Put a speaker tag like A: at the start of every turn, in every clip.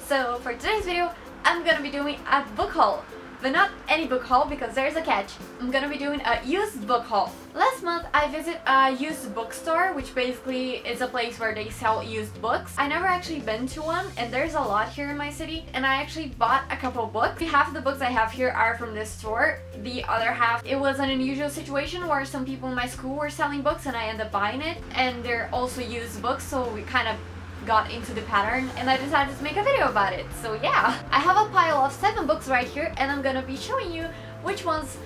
A: So for today's video, I'm gonna be doing a book haul. But not any book haul because there's a catch. I'm gonna be doing a used book haul. Last month I visited a used bookstore, which basically is a place where they sell used books. I never actually been to one, and there's a lot here in my city, and I actually bought a couple books. Half of the books I have here are from this store. The other half, it was an unusual situation where some people in my school were selling books and I ended up buying it, and they're also used books, so we kind of got into the pattern and I decided to make a video about it. So yeah, I have a pile of 7 books right here and I'm gonna be showing you which ones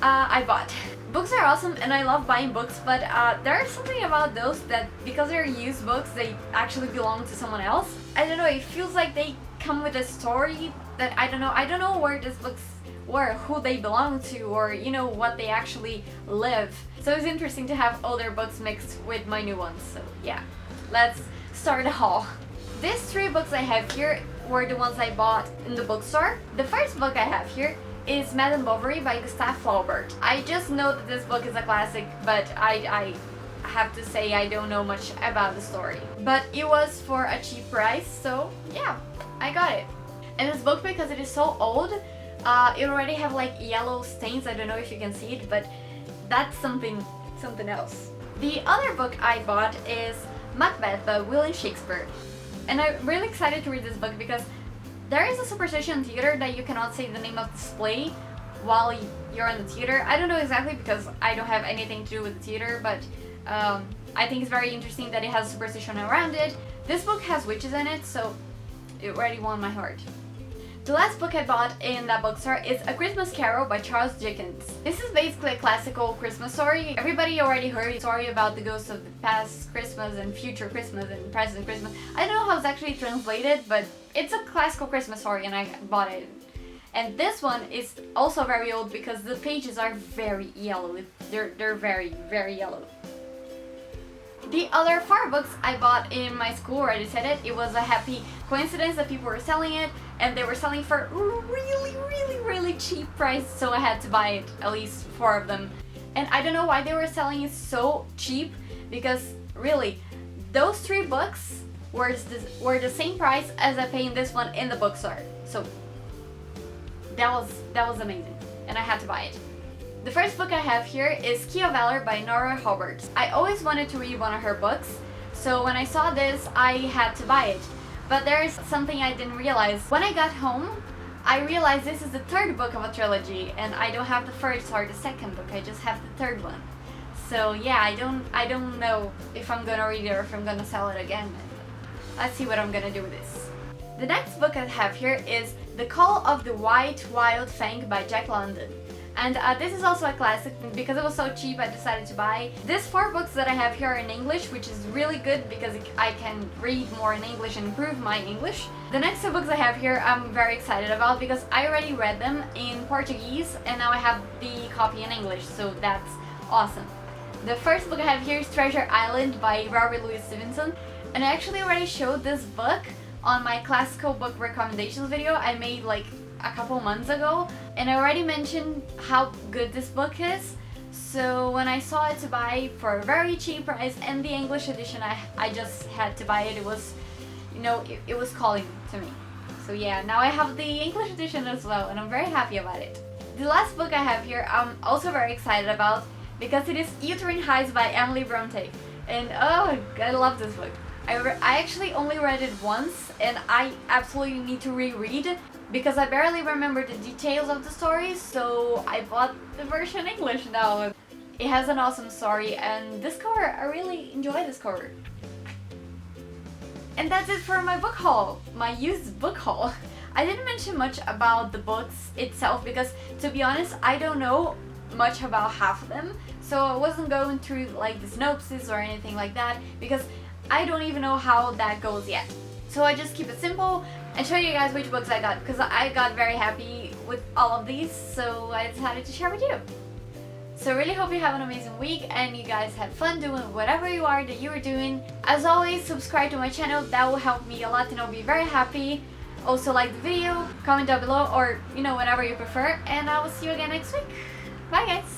A: I bought. Books are awesome and I love buying books, but there's something about those that because they're used books, they actually belong to someone else. I don't know, it feels like they come with a story that I don't know where these books were, who they belong to, or you know, what they actually live. So it's interesting to have older books mixed with my new ones. So yeah, let's start the haul. These 3 books I have here were the ones I bought in the bookstore. The first book I have here is Madame Bovary by Gustave Flaubert. I just know that this book is a classic, but I have to say I don't know much about the story. But it was for a cheap price, so yeah, I got it. And this book, because it is so old, it already have like yellow stains. I don't know if you can see it, but that's something else. The other book I bought is Macbeth by William Shakespeare, and I'm really excited to read this book because there is a superstition in theater that you cannot say the name of this play while you're in the theater. I don't know exactly because I don't have anything to do with the theater, but I think it's very interesting that it has a superstition around it. This book has witches in it, so it already won my heart. The last book I bought in that bookstore is A Christmas Carol by Charles Dickens. This is basically a classical Christmas story. Everybody already heard the story about the ghosts of the past Christmas and future Christmas and present Christmas. I don't know how it's actually translated, but it's a classical Christmas story and I bought it. And this one is also very old because the pages are very yellow. They're very, very yellow. The other 4 books I bought in my school already said it. It was a happy coincidence that people were selling it, and they were selling for really cheap price, so I had to buy it, at least 4 of them. And I don't know why they were selling it so cheap, because really, those 3 books were the same price as I paid in this one in the bookstore. So that was amazing, and I had to buy it. The first book I have here is Valor by Nora. I always wanted to read one of her books, so when I saw this, I had to buy it. But there is something I didn't realize. When I got home, I realized this is the 3rd book of a trilogy, and I don't have the first or the second book, I just have the 3rd one. So yeah, I don't know if I'm gonna read it or if I'm gonna sell it again. Let's see what I'm gonna do with this. The next book I have here is The Call of the White Wild Fang by Jack London. And this is also a classic. Because it was so cheap, I decided to buy. These 4 books that I have here are in English, which is really good because I can read more in English and improve my English. The next 2 books I have here I'm very excited about because I already read them in Portuguese and now I have the copy in English, so that's awesome. The first book I have here is Treasure Island by Robert Louis Stevenson, and I actually already showed this book on my classical book recommendations video I made like a couple months ago, and I already mentioned how good this book is. So when I saw it to buy for a very cheap price and the English edition, I just had to buy it. It was, you know, it was calling to me. So yeah, now I have the English edition as well and I'm very happy about it. The last book I have here I'm also very excited about because it is Wuthering by Emily Brontë, and oh, I love this book. I actually only read it once and I absolutely need to reread it because I barely remember the details of the story, so I bought the version in English now. It has an awesome story, and this cover, I really enjoy this cover. And that's it for my book haul, my used book haul. I didn't mention much about the books itself because, to be honest, I don't know much about half of them, so I wasn't going through like the synopsis or anything like that because I don't even know how that goes yet. So I just keep it simple and show you guys which books I got because I got very happy with all of these, so I decided to share with you. So I really hope you have an amazing week and you guys had fun doing whatever you are that you were doing. As always, subscribe to my channel, that will help me a lot and I'll be very happy. Also like the video, comment down below, or you know, whatever you prefer, and I will see you again next week. Bye guys!